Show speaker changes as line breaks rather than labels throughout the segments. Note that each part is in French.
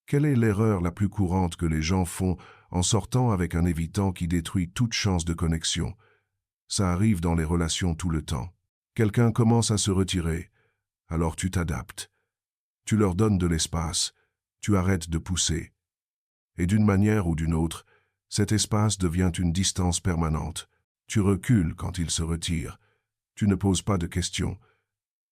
Quelle est l'erreur la plus courante que les gens font en sortant avec un évitant qui détruit toute chance de connexion? Ça arrive dans les relations tout le temps. Quelqu'un commence à se retirer, alors tu t'adaptes. Tu leur donnes de l'espace, tu arrêtes de pousser. Et d'une manière ou d'une autre, cet espace devient une distance permanente. Tu recules quand ils se retirent. Tu ne poses pas de questions.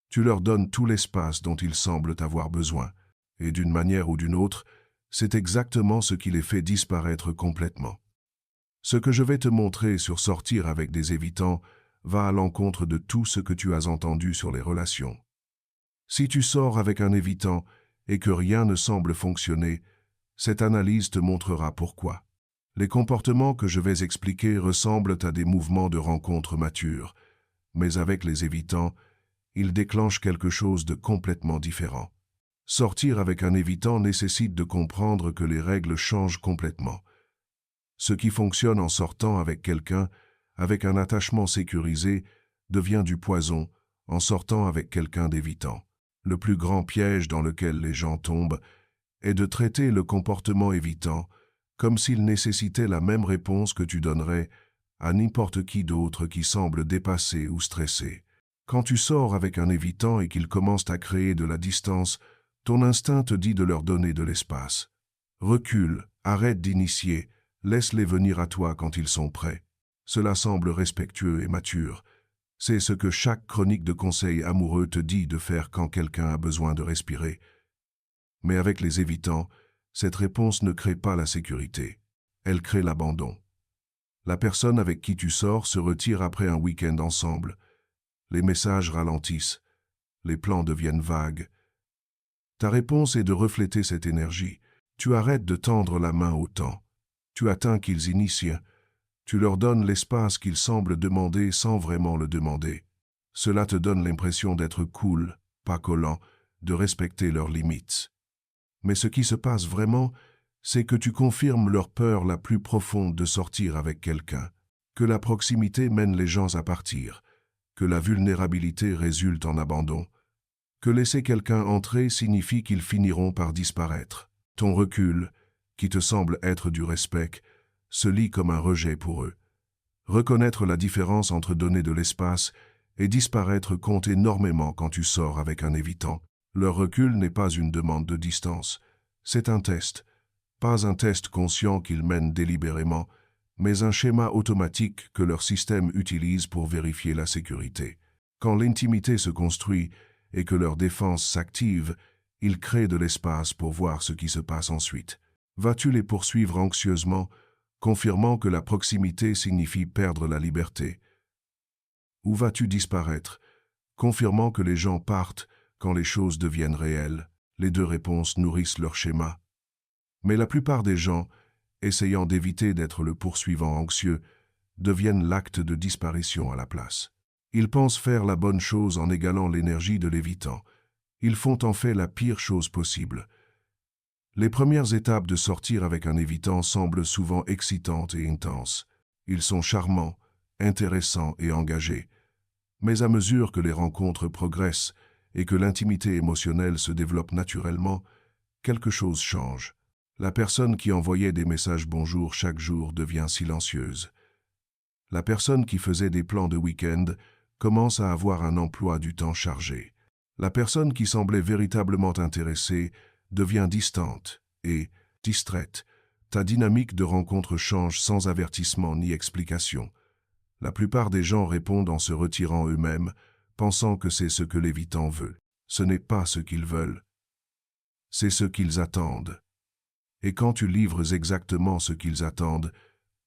Tu leur donnes tout l'espace dont ils semblent avoir besoin. Et d'une manière ou d'une autre, c'est exactement ce qui les fait disparaître complètement. Ce que je vais te montrer sur sortir avec des évitants va à l'encontre de tout ce que tu as entendu sur les relations. Si tu sors avec un évitant et que rien ne semble fonctionner, cette analyse te montrera pourquoi. Les comportements que je vais expliquer ressemblent à des mouvements de rencontre matures, mais avec les évitants, ils déclenchent quelque chose de complètement différent. Sortir avec un évitant nécessite de comprendre que les règles changent complètement. Ce qui fonctionne en sortant avec quelqu'un, avec un attachement sécurisé, devient du poison en sortant avec quelqu'un d'évitant. Le plus grand piège dans lequel les gens tombent est de traiter le comportement évitant comme s'il nécessitait la même réponse que tu donnerais à n'importe qui d'autre qui semble dépassé ou stressé. Quand tu sors avec un évitant et qu'ils commencent à créer de la distance, ton instinct te dit de leur donner de l'espace. Recule, arrête d'initier, laisse-les venir à toi quand ils sont prêts. Cela semble respectueux et mature. C'est ce que chaque chronique de conseils amoureux te dit de faire quand quelqu'un a besoin de respirer. Mais avec les évitants, cette réponse ne crée pas la sécurité. Elle crée l'abandon. La personne avec qui tu sors se retire après un week-end ensemble. Les messages ralentissent. Les plans deviennent vagues. Ta réponse est de refléter cette énergie. Tu arrêtes de tendre la main au temps. Tu attends qu'ils initient. Tu leur donnes l'espace qu'ils semblent demander sans vraiment le demander. Cela te donne l'impression d'être cool, pas collant, de respecter leurs limites. Mais ce qui se passe vraiment, c'est que tu confirmes leur peur la plus profonde de sortir avec quelqu'un, que la proximité mène les gens à partir, que la vulnérabilité résulte en abandon, que laisser quelqu'un entrer signifie qu'ils finiront par disparaître. Ton recul, qui te semble être du respect, se lit comme un rejet pour eux. Reconnaître la différence entre donner de l'espace et disparaître compte énormément quand tu sors avec un évitant. Leur recul n'est pas une demande de distance, c'est un test. Pas un test conscient qu'ils mènent délibérément, mais un schéma automatique que leur système utilise pour vérifier la sécurité. Quand l'intimité se construit et que leur défense s'active, ils créent de l'espace pour voir ce qui se passe ensuite. Vas-tu les poursuivre anxieusement, confirmant que la proximité signifie perdre la liberté? Ou vas-tu disparaître, confirmant que les gens partent quand les choses deviennent réelles? Les deux réponses nourrissent leur schéma. Mais la plupart des gens, essayant d'éviter d'être le poursuivant anxieux, deviennent l'acte de disparition à la place. Ils pensent faire la bonne chose en égalant l'énergie de l'évitant. Ils font en fait la pire chose possible. Les premières étapes de sortir avec un évitant semblent souvent excitantes et intenses. Ils sont charmants, intéressants et engagés. Mais à mesure que les rencontres progressent et que l'intimité émotionnelle se développe naturellement, quelque chose change. La personne qui envoyait des messages bonjour chaque jour devient silencieuse. La personne qui faisait des plans de week-end commence à avoir un emploi du temps chargé. La personne qui semblait véritablement intéressée devient distante et distraite. Ta dynamique de rencontre change sans avertissement ni explication. La plupart des gens répondent en se retirant eux-mêmes, pensant que c'est ce que l'évitant veut. Ce n'est pas ce qu'ils veulent. C'est ce qu'ils attendent. Et quand tu livres exactement ce qu'ils attendent,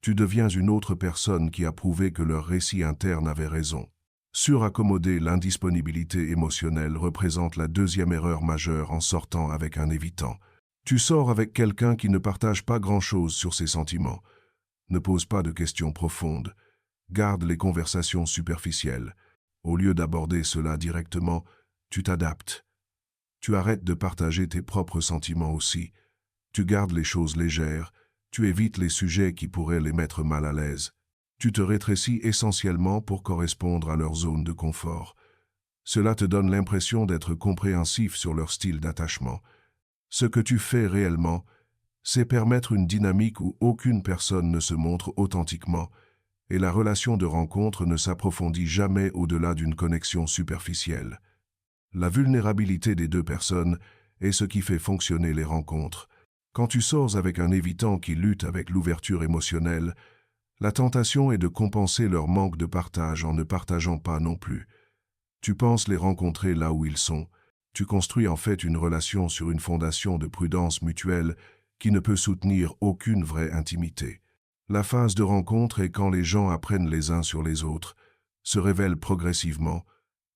tu deviens une autre personne qui a prouvé que leur récit interne avait raison. Suraccommoder l'indisponibilité émotionnelle représente la deuxième erreur majeure en sortant avec un évitant. Tu sors avec quelqu'un qui ne partage pas grand-chose sur ses sentiments. Ne pose pas de questions profondes. Garde les conversations superficielles. Au lieu d'aborder cela directement, tu t'adaptes. Tu arrêtes de partager tes propres sentiments aussi. Tu gardes les choses légères. Tu évites les sujets qui pourraient les mettre mal à l'aise. Tu te rétrécis essentiellement pour correspondre à leur zone de confort. Cela te donne l'impression d'être compréhensif sur leur style d'attachement. Ce que tu fais réellement, c'est permettre une dynamique où aucune personne ne se montre authentiquement, et la relation de rencontre ne s'approfondit jamais au-delà d'une connexion superficielle. La vulnérabilité des deux personnes est ce qui fait fonctionner les rencontres. Quand tu sors avec un évitant qui lutte avec l'ouverture émotionnelle, la tentation est de compenser leur manque de partage en ne partageant pas non plus. Tu penses les rencontrer là où ils sont. Tu construis en fait une relation sur une fondation de prudence mutuelle qui ne peut soutenir aucune vraie intimité. La phase de rencontre est quand les gens apprennent les uns sur les autres, se révèlent progressivement,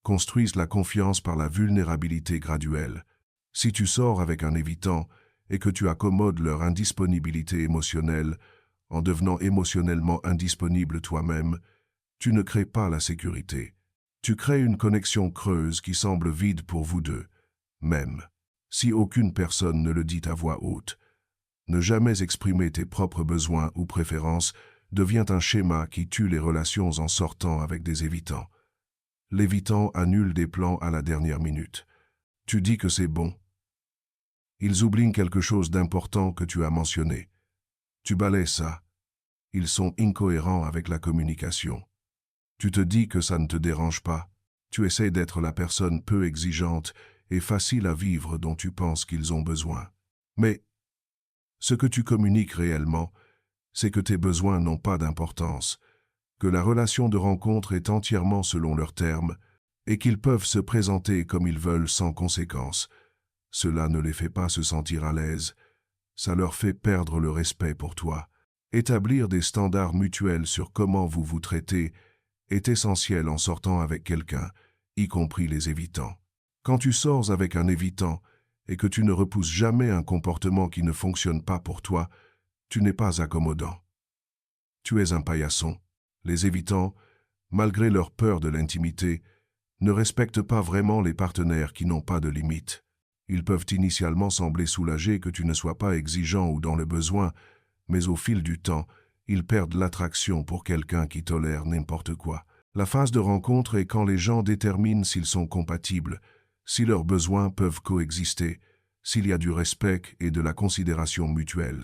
construisent la confiance par la vulnérabilité graduelle. Si tu sors avec un évitant et que tu accommodes leur indisponibilité émotionnelle, en devenant émotionnellement indisponible toi-même, tu ne crées pas la sécurité. Tu crées une connexion creuse qui semble vide pour vous deux, même si aucune personne ne le dit à voix haute. Ne jamais exprimer tes propres besoins ou préférences devient un schéma qui tue les relations en sortant avec des évitants. L'évitant annule des plans à la dernière minute. Tu dis que c'est bon. Ils oublient quelque chose d'important que tu as mentionné. Tu balayes ça. Ils sont incohérents avec la communication. Tu te dis que ça ne te dérange pas. Tu essaies d'être la personne peu exigeante et facile à vivre dont tu penses qu'ils ont besoin. Mais ce que tu communiques réellement, c'est que tes besoins n'ont pas d'importance, que la relation de rencontre est entièrement selon leurs termes et qu'ils peuvent se présenter comme ils veulent sans conséquence. Cela ne les fait pas se sentir à l'aise, ça leur fait perdre le respect pour toi. Établir des standards mutuels sur comment vous vous traitez est essentiel en sortant avec quelqu'un, y compris les évitants. Quand tu sors avec un évitant et que tu ne repousses jamais un comportement qui ne fonctionne pas pour toi, tu n'es pas accommodant. Tu es un paillasson. Les évitants, malgré leur peur de l'intimité, ne respectent pas vraiment les partenaires qui n'ont pas de limites. Ils peuvent initialement sembler soulagés que tu ne sois pas exigeant ou dans le besoin, mais au fil du temps, ils perdent l'attraction pour quelqu'un qui tolère n'importe quoi. La phase de rencontre est quand les gens déterminent s'ils sont compatibles, si leurs besoins peuvent coexister, s'il y a du respect et de la considération mutuelle.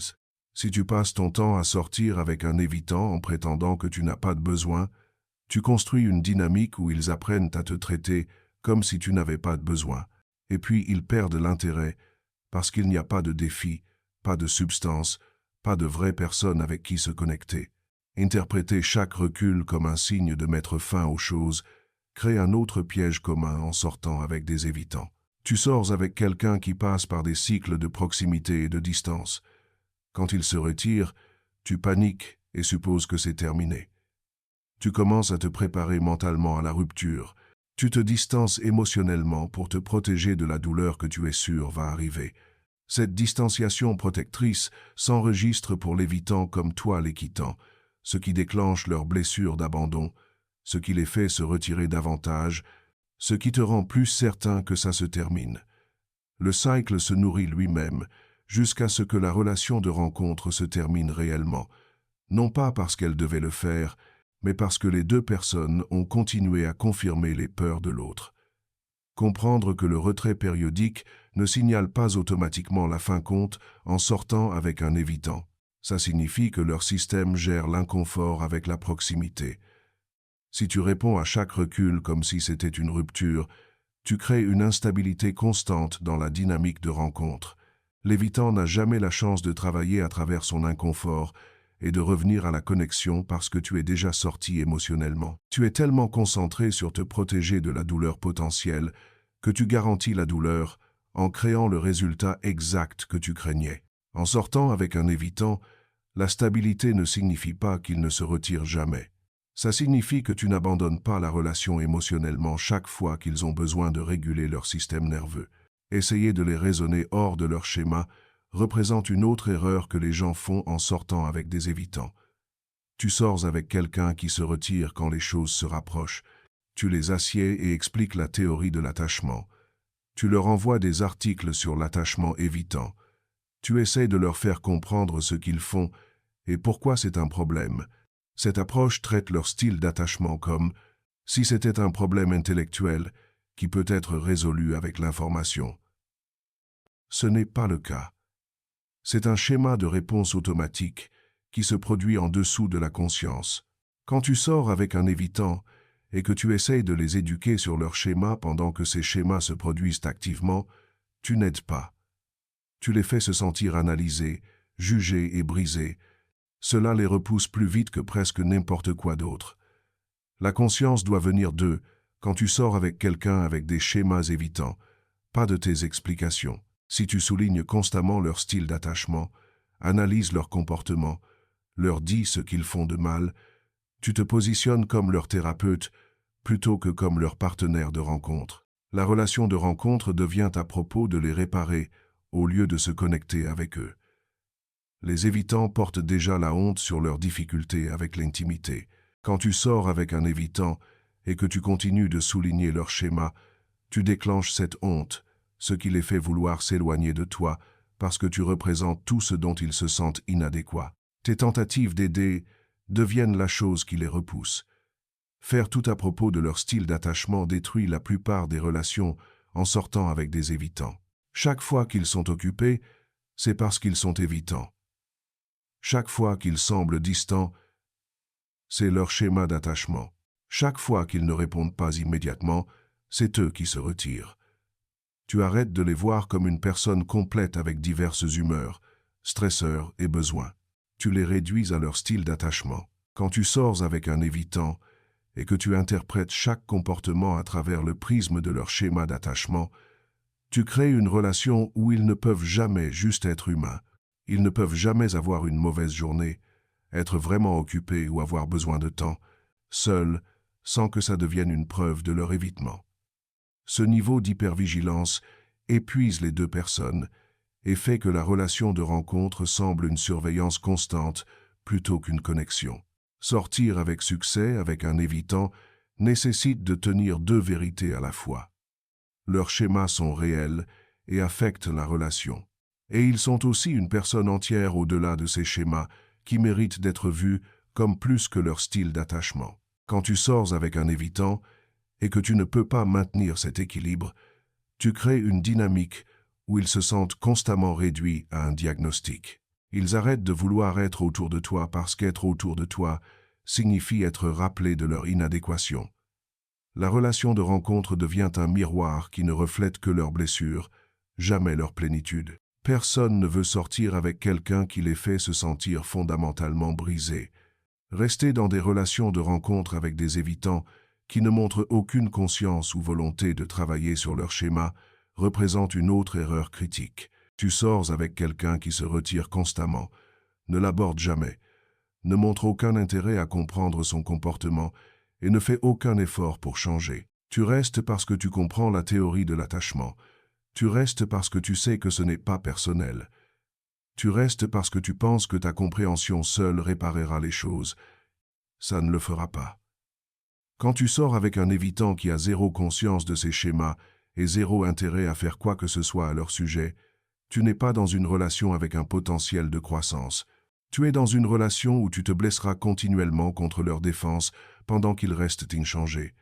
Si tu passes ton temps à sortir avec un évitant en prétendant que tu n'as pas de besoin, tu construis une dynamique où ils apprennent à te traiter comme si tu n'avais pas de besoin. Et puis ils perdent l'intérêt parce qu'il n'y a pas de défi, pas de substance, pas de vraie personne avec qui se connecter. Interpréter chaque recul comme un signe de mettre fin aux choses crée un autre piège commun en sortant avec des évitants. Tu sors avec quelqu'un qui passe par des cycles de proximité et de distance. Quand il se retire, tu paniques et supposes que c'est terminé. Tu commences à te préparer mentalement à la rupture. Tu te distances émotionnellement pour te protéger de la douleur que tu es sûr va arriver. Cette distanciation protectrice s'enregistre pour l'évitant comme toi les quittant, ce qui déclenche leurs blessures d'abandon, ce qui les fait se retirer davantage, ce qui te rend plus certain que ça se termine. Le cycle se nourrit lui-même, jusqu'à ce que la relation de rencontre se termine réellement, non pas parce qu'elle devait le faire, mais parce que les deux personnes ont continué à confirmer les peurs de l'autre. Comprendre que le retrait périodique ne signale pas automatiquement la fin compte en sortant avec un évitant. Ça signifie que leur système gère l'inconfort avec la proximité. Si tu réponds à chaque recul comme si c'était une rupture, tu crées une instabilité constante dans la dynamique de rencontre. L'évitant n'a jamais la chance de travailler à travers son inconfort et de revenir à la connexion parce que tu es déjà sorti émotionnellement. Tu es tellement concentré sur te protéger de la douleur potentielle que tu garantis la douleur en créant le résultat exact que tu craignais. En sortant avec un évitant, la stabilité ne signifie pas qu'il ne se retire jamais. Ça signifie que tu n'abandonnes pas la relation émotionnellement chaque fois qu'ils ont besoin de réguler leur système nerveux. Essayer de les raisonner hors de leur schéma représente une autre erreur que les gens font en sortant avec des évitants. Tu sors avec quelqu'un qui se retire quand les choses se rapprochent. Tu les assieds et expliques la théorie de l'attachement. Tu leur envoies des articles sur l'attachement évitant. Tu essaies de leur faire comprendre ce qu'ils font et pourquoi c'est un problème. Cette approche traite leur style d'attachement comme si c'était un problème intellectuel qui peut être résolu avec l'information. Ce n'est pas le cas. C'est un schéma de réponse automatique qui se produit en dessous de la conscience. Quand tu sors avec un évitant et que tu essayes de les éduquer sur leur schéma pendant que ces schémas se produisent activement, tu n'aides pas. Tu les fais se sentir analysés, jugés et brisés. Cela les repousse plus vite que presque n'importe quoi d'autre. La conscience doit venir d'eux quand tu sors avec quelqu'un avec des schémas évitants, pas de tes explications. Si tu soulignes constamment leur style d'attachement, analyses leur comportement, leur dis ce qu'ils font de mal, tu te positionnes comme leur thérapeute plutôt que comme leur partenaire de rencontre. La relation de rencontre devient à propos de les réparer au lieu de se connecter avec eux. Les évitants portent déjà la honte sur leurs difficultés avec l'intimité. Quand tu sors avec un évitant et que tu continues de souligner leur schéma, tu déclenches cette honte, ce qui les fait vouloir s'éloigner de toi parce que tu représentes tout ce dont ils se sentent inadéquats. Tes tentatives d'aider deviennent la chose qui les repousse. Faire tout à propos de leur style d'attachement détruit la plupart des relations en sortant avec des évitants. Chaque fois qu'ils sont occupés, c'est parce qu'ils sont évitants. Chaque fois qu'ils semblent distants, c'est leur schéma d'attachement. Chaque fois qu'ils ne répondent pas immédiatement, c'est eux qui se retirent. Tu arrêtes de les voir comme une personne complète avec diverses humeurs, stresseurs et besoins. Tu les réduis à leur style d'attachement. Quand tu sors avec un évitant et que tu interprètes chaque comportement à travers le prisme de leur schéma d'attachement, tu crées une relation où ils ne peuvent jamais juste être humains. Ils ne peuvent jamais avoir une mauvaise journée, être vraiment occupés ou avoir besoin de temps, seuls, sans que ça devienne une preuve de leur évitement. Ce niveau d'hypervigilance épuise les deux personnes et fait que la relation de rencontre semble une surveillance constante plutôt qu'une connexion. Sortir avec succès avec un évitant nécessite de tenir deux vérités à la fois. Leurs schémas sont réels et affectent la relation. Et ils sont aussi une personne entière au-delà de ces schémas qui méritent d'être vus comme plus que leur style d'attachement. Quand tu sors avec un évitant et que tu ne peux pas maintenir cet équilibre, tu crées une dynamique où ils se sentent constamment réduits à un diagnostic. Ils arrêtent de vouloir être autour de toi parce qu'être autour de toi signifie être rappelé de leur inadéquation. La relation de rencontre devient un miroir qui ne reflète que leurs blessures, jamais leur plénitude. Personne ne veut sortir avec quelqu'un qui les fait se sentir fondamentalement brisés. Rester dans des relations de rencontre avec des évitants qui ne montrent aucune conscience ou volonté de travailler sur leur schéma représente une autre erreur critique. Tu sors avec quelqu'un qui se retire constamment, ne l'aborde jamais, ne montre aucun intérêt à comprendre son comportement et ne fait aucun effort pour changer. Tu restes parce que tu comprends la théorie de l'attachement. Tu restes parce que tu sais que ce n'est pas personnel. Tu restes parce que tu penses que ta compréhension seule réparera les choses. Ça ne le fera pas. Quand tu sors avec un évitant qui a zéro conscience de ses schémas et zéro intérêt à faire quoi que ce soit à leur sujet, tu n'es pas dans une relation avec un potentiel de croissance. Tu es dans une relation où tu te blesseras continuellement contre leur défense pendant qu'ils restent inchangés.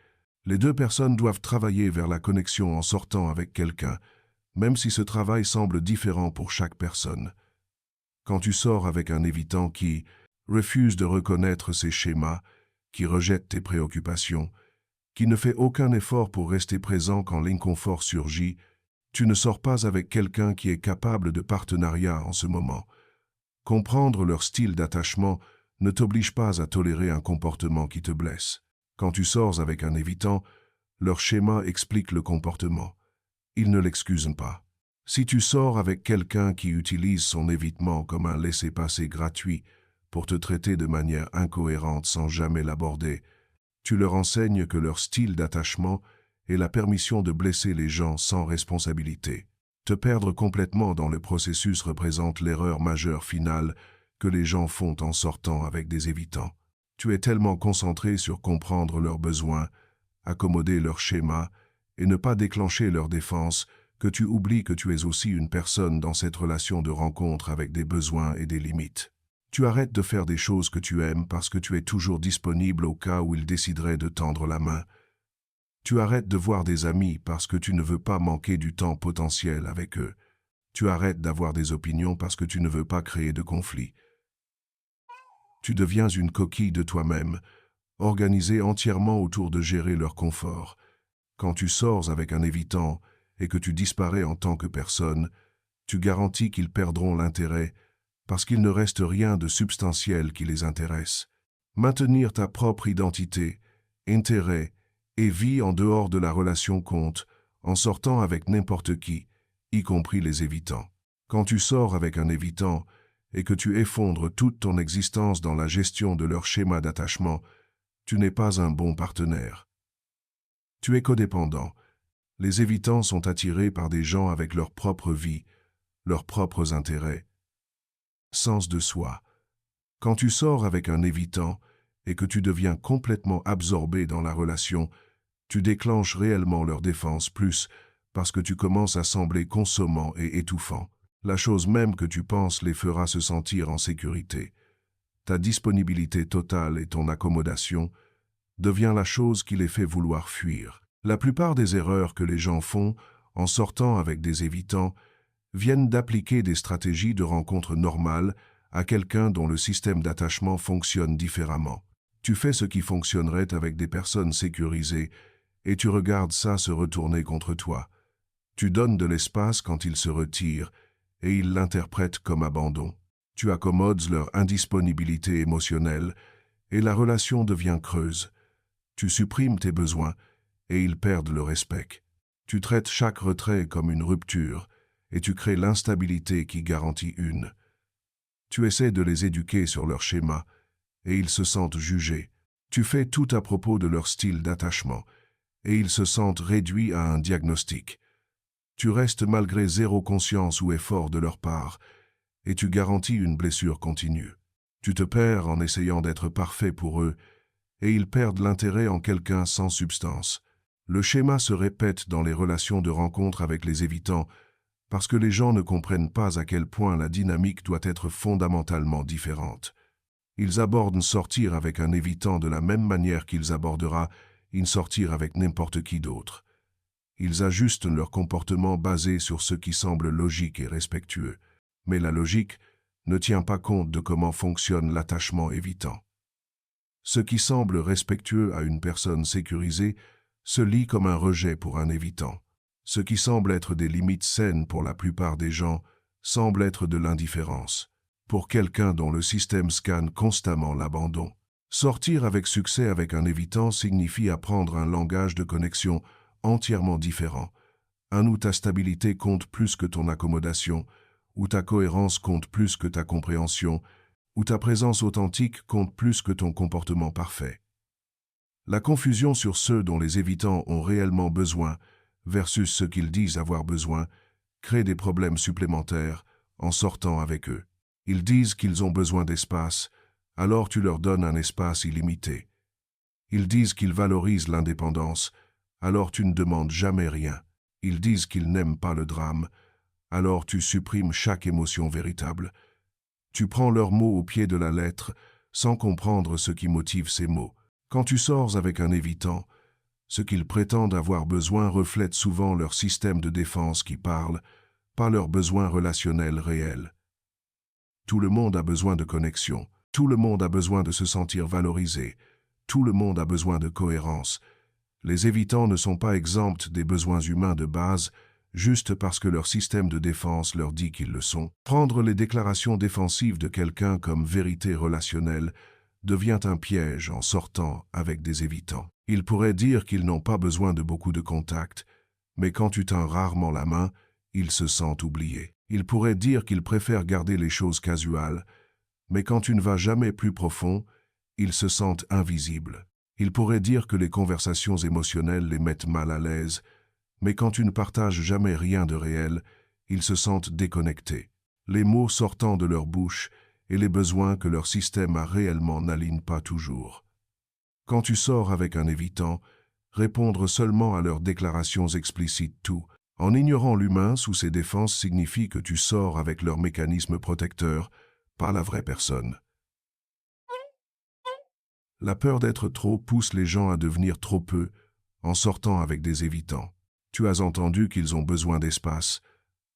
Les deux personnes doivent travailler vers la connexion en sortant avec quelqu'un, même si ce travail semble différent pour chaque personne. Quand tu sors avec un évitant qui refuse de reconnaître ses schémas, qui rejette tes préoccupations, qui ne fait aucun effort pour rester présent quand l'inconfort surgit, tu ne sors pas avec quelqu'un qui est capable de partenariat en ce moment. Comprendre leur style d'attachement ne t'oblige pas à tolérer un comportement qui te blesse. Quand tu sors avec un évitant, leur schéma explique le comportement. Ils ne l'excusent pas. Si tu sors avec quelqu'un qui utilise son évitement comme un laissez-passer gratuit pour te traiter de manière incohérente sans jamais l'aborder, tu leur enseignes que leur style d'attachement est la permission de blesser les gens sans responsabilité. Te perdre complètement dans le processus représente l'erreur majeure finale que les gens font en sortant avec des évitants. Tu es tellement concentré sur comprendre leurs besoins, accommoder leurs schémas et ne pas déclencher leur défense que tu oublies que tu es aussi une personne dans cette relation de rencontre avec des besoins et des limites. Tu arrêtes de faire des choses que tu aimes parce que tu es toujours disponible au cas où ils décideraient de tendre la main. Tu arrêtes de voir des amis parce que tu ne veux pas manquer du temps potentiel avec eux. Tu arrêtes d'avoir des opinions parce que tu ne veux pas créer de conflit. Tu deviens une coquille de toi-même, organisée entièrement autour de gérer leur confort. Quand tu sors avec un évitant et que tu disparais en tant que personne, tu garantis qu'ils perdront l'intérêt parce qu'il ne reste rien de substantiel qui les intéresse. Maintenir ta propre identité, intérêt et vie en dehors de la relation compte, en sortant avec n'importe qui, y compris les évitants. Quand tu sors avec un évitant et que tu effondres toute ton existence dans la gestion de leur schéma d'attachement, tu n'es pas un bon partenaire. Tu es codépendant. Les évitants sont attirés par des gens avec leur propre vie, leurs propres intérêts. Sens de soi. Quand tu sors avec un évitant et que tu deviens complètement absorbé dans la relation, tu déclenches réellement leur défense plus parce que tu commences à sembler consommant et étouffant. La chose même que tu penses les fera se sentir en sécurité. Ta disponibilité totale et ton accommodation devient la chose qui les fait vouloir fuir. La plupart des erreurs que les gens font en sortant avec des évitants viennent d'appliquer des stratégies de rencontre normales à quelqu'un dont le système d'attachement fonctionne différemment. Tu fais ce qui fonctionnerait avec des personnes sécurisées et tu regardes ça se retourner contre toi. Tu donnes de l'espace quand ils se retirent et ils l'interprètent comme abandon. Tu accommodes leur indisponibilité émotionnelle et la relation devient creuse. Tu supprimes tes besoins et ils perdent le respect. Tu traites chaque retrait comme une rupture et tu crées l'instabilité qui garantit une. Tu essaies de les éduquer sur leur schéma et ils se sentent jugés. Tu fais tout à propos de leur style d'attachement et ils se sentent réduits à un diagnostic. Tu restes malgré zéro conscience ou effort de leur part et tu garantis une blessure continue. Tu te perds en essayant d'être parfait pour eux et ils perdent l'intérêt en quelqu'un sans substance. Le schéma se répète dans les relations de rencontre avec les évitants parce que les gens ne comprennent pas à quel point la dynamique doit être fondamentalement différente. Ils abordent sortir avec un évitant de la même manière qu'ils abordera une sortir avec n'importe qui d'autre. Ils ajustent leur comportement basé sur ce qui semble logique et respectueux. Mais la logique ne tient pas compte de comment fonctionne l'attachement évitant. Ce qui semble respectueux à une personne sécurisée se lit comme un rejet pour un évitant. Ce qui semble être des limites saines pour la plupart des gens semble être de l'indifférence. Pour quelqu'un dont le système scanne constamment l'abandon. Sortir avec succès avec un évitant signifie apprendre un langage de connexion entièrement différent, un où ta stabilité compte plus que ton accommodation, où ta cohérence compte plus que ta compréhension, où ta présence authentique compte plus que ton comportement parfait. La confusion sur ceux dont les évitants ont réellement besoin versus ceux qu'ils disent avoir besoin crée des problèmes supplémentaires en sortant avec eux. Ils disent qu'ils ont besoin d'espace, alors tu leur donnes un espace illimité. Ils disent qu'ils valorisent l'indépendance, alors tu ne demandes jamais rien. Ils disent qu'ils n'aiment pas le drame, alors tu supprimes chaque émotion véritable. Tu prends leurs mots au pied de la lettre sans comprendre ce qui motive ces mots. Quand tu sors avec un évitant, ce qu'ils prétendent avoir besoin reflète souvent leur système de défense qui parle, pas leurs besoins relationnels réels. Tout le monde a besoin de connexion, tout le monde a besoin de se sentir valorisé, tout le monde a besoin de cohérence. Les évitants ne sont pas exempts des besoins humains de base, juste parce que leur système de défense leur dit qu'ils le sont. Prendre les déclarations défensives de quelqu'un comme vérité relationnelle devient un piège en sortant avec des évitants. Ils pourraient dire qu'ils n'ont pas besoin de beaucoup de contacts, mais quand tu tends rarement la main, ils se sentent oubliés. Ils pourraient dire qu'ils préfèrent garder les choses casuales, mais quand tu ne vas jamais plus profond, ils se sentent invisibles. Ils pourraient dire que les conversations émotionnelles les mettent mal à l'aise, mais quand tu ne partages jamais rien de réel, ils se sentent déconnectés. Les mots sortant de leur bouche et les besoins que leur système a réellement n'alignent pas toujours. Quand tu sors avec un évitant, répondre seulement à leurs déclarations explicites tout, en ignorant l'humain sous ses défenses signifie que tu sors avec leur mécanisme protecteur, pas la vraie personne. La peur d'être trop pousse les gens à devenir trop peu en sortant avec des évitants. Tu as entendu qu'ils ont besoin d'espace,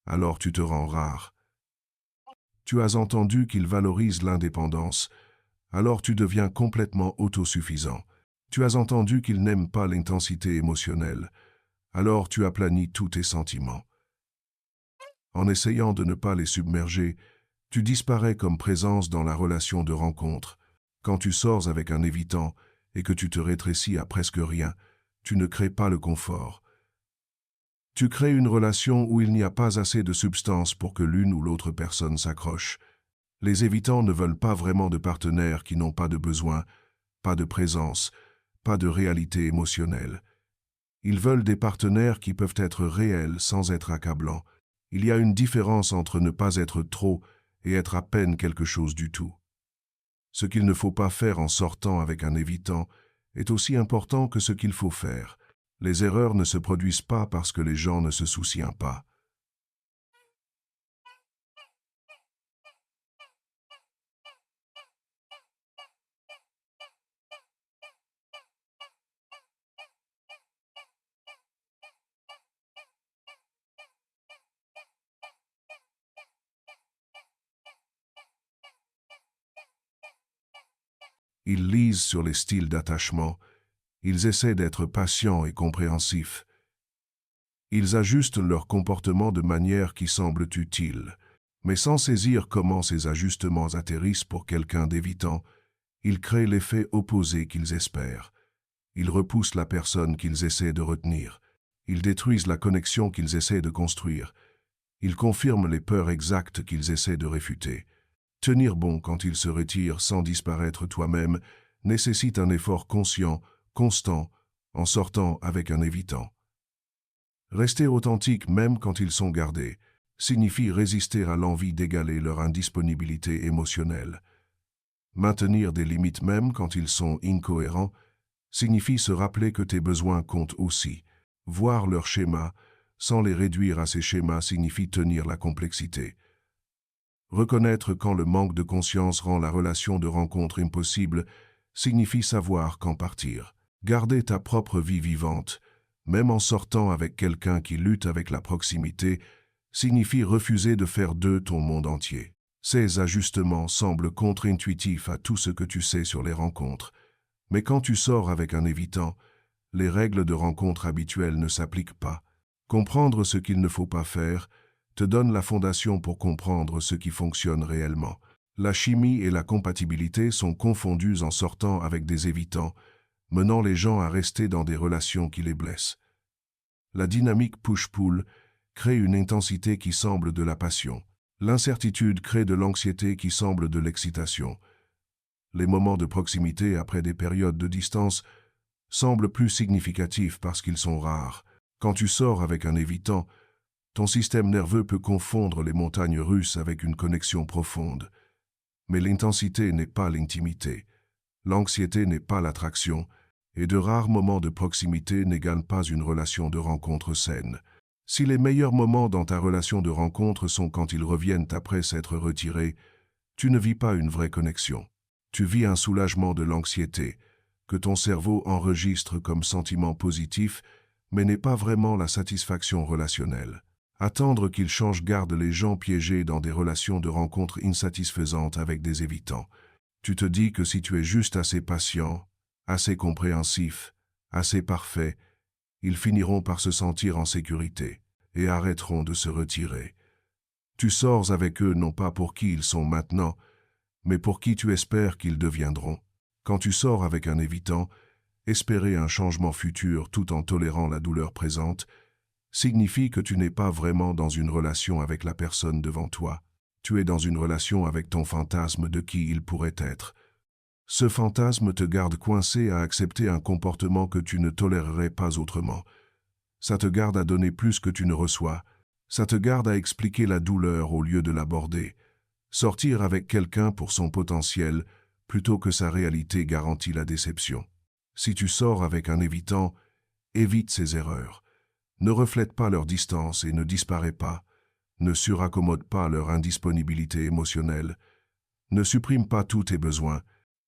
alors tu te rends rare. Tu as entendu qu'ils valorisent l'indépendance, alors tu deviens complètement autosuffisant. Tu as entendu qu'ils n'aiment pas l'intensité émotionnelle, alors tu aplanis tous tes sentiments. En essayant de ne pas les submerger, tu disparais comme présence dans la relation de rencontre. Quand tu sors avec un évitant et que tu te rétrécis à presque rien, tu ne crées pas le confort. Tu crées une relation où il n'y a pas assez de substance pour que l'une ou l'autre personne s'accroche. Les évitants ne veulent pas vraiment de partenaires qui n'ont pas de besoin, pas de présence, pas de réalité émotionnelle. Ils veulent des partenaires qui peuvent être réels sans être accablants. Il y a une différence entre ne pas être trop et être à peine quelque chose du tout. Ce qu'il ne faut pas faire en sortant avec un évitant est aussi important que ce qu'il faut faire. Les erreurs ne se produisent pas parce que les gens ne se soucient pas. Ils lisent sur les styles d'attachement, ils essaient d'être patients et compréhensifs. Ils ajustent leur comportement de manière qui semble utile, mais sans saisir comment ces ajustements atterrissent pour quelqu'un d'évitant, ils créent l'effet opposé qu'ils espèrent. Ils repoussent la personne qu'ils essaient de retenir. Ils détruisent la connexion qu'ils essaient de construire. Ils confirment les peurs exactes qu'ils essaient de réfuter. Tenir bon quand ils se retirent sans disparaître toi-même nécessite un effort conscient, constant, en sortant avec un évitant. Rester authentique même quand ils sont gardés signifie résister à l'envie d'égaler leur indisponibilité émotionnelle. Maintenir des limites même quand ils sont incohérents signifie se rappeler que tes besoins comptent aussi. Voir leurs schémas sans les réduire à ces schémas signifie tenir la complexité. Reconnaître quand le manque de conscience rend la relation de rencontre impossible signifie savoir quand partir. Garder ta propre vie vivante, même en sortant avec quelqu'un qui lutte avec la proximité, signifie refuser de faire d'eux ton monde entier. Ces ajustements semblent contre-intuitifs à tout ce que tu sais sur les rencontres, mais quand tu sors avec un évitant, les règles de rencontre habituelles ne s'appliquent pas. Comprendre ce qu'il ne faut pas faire te donne la fondation pour comprendre ce qui fonctionne réellement. La chimie et la compatibilité sont confondues en sortant avec des évitants, menant les gens à rester dans des relations qui les blessent. La dynamique push-pull crée une intensité qui semble de la passion. L'incertitude crée de l'anxiété qui semble de l'excitation. Les moments de proximité après des périodes de distance semblent plus significatifs parce qu'ils sont rares. Quand tu sors avec un évitant, ton système nerveux peut confondre les montagnes russes avec une connexion profonde. Mais l'intensité n'est pas l'intimité, l'anxiété n'est pas l'attraction, et de rares moments de proximité n'égalent pas une relation de rencontre saine. Si les meilleurs moments dans ta relation de rencontre sont quand ils reviennent après s'être retirés, tu ne vis pas une vraie connexion. Tu vis un soulagement de l'anxiété, que ton cerveau enregistre comme sentiment positif, mais n'est pas vraiment la satisfaction relationnelle. Attendre qu'ils changent garde les gens piégés dans des relations de rencontre insatisfaisantes avec des évitants. Tu te dis que si tu es juste assez patient, assez compréhensif, assez parfait, ils finiront par se sentir en sécurité et arrêteront de se retirer. Tu sors avec eux non pas pour qui ils sont maintenant, mais pour qui tu espères qu'ils deviendront. Quand tu sors avec un évitant, espérer un changement futur tout en tolérant la douleur présente signifie que tu n'es pas vraiment dans une relation avec la personne devant toi. Tu es dans une relation avec ton fantasme de qui il pourrait être. Ce fantasme te garde coincé à accepter un comportement que tu ne tolérerais pas autrement. Ça te garde à donner plus que tu ne reçois. Ça te garde à expliquer la douleur au lieu de l'aborder. Sortir avec quelqu'un pour son potentiel plutôt que sa réalité garantit la déception. Si tu sors avec un évitant, évite ses erreurs. Ne reflète pas leur distance et ne disparais pas. Ne suraccommode pas leur indisponibilité émotionnelle. Ne supprime pas tous tes besoins.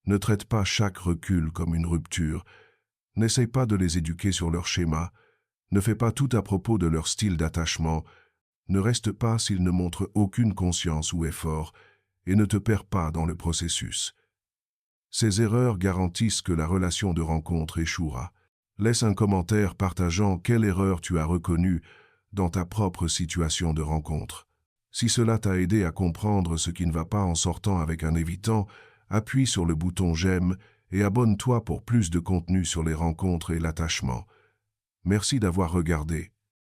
Ne traite pas chaque recul comme une rupture. N'essaye pas de les éduquer sur leur schéma. Ne fais pas tout à propos de leur style d'attachement. Ne reste pas s'il ne montre aucune conscience ou effort et ne te perds pas dans le processus. Ces erreurs garantissent que la relation de rencontre échouera. Laisse un commentaire partageant quelle erreur tu as reconnue dans ta propre situation de rencontre. Si cela t'a aidé à comprendre ce qui ne va pas en sortant avec un évitant, appuie sur le bouton j'aime et abonne-toi pour plus de contenu sur les rencontres et l'attachement. Merci d'avoir regardé.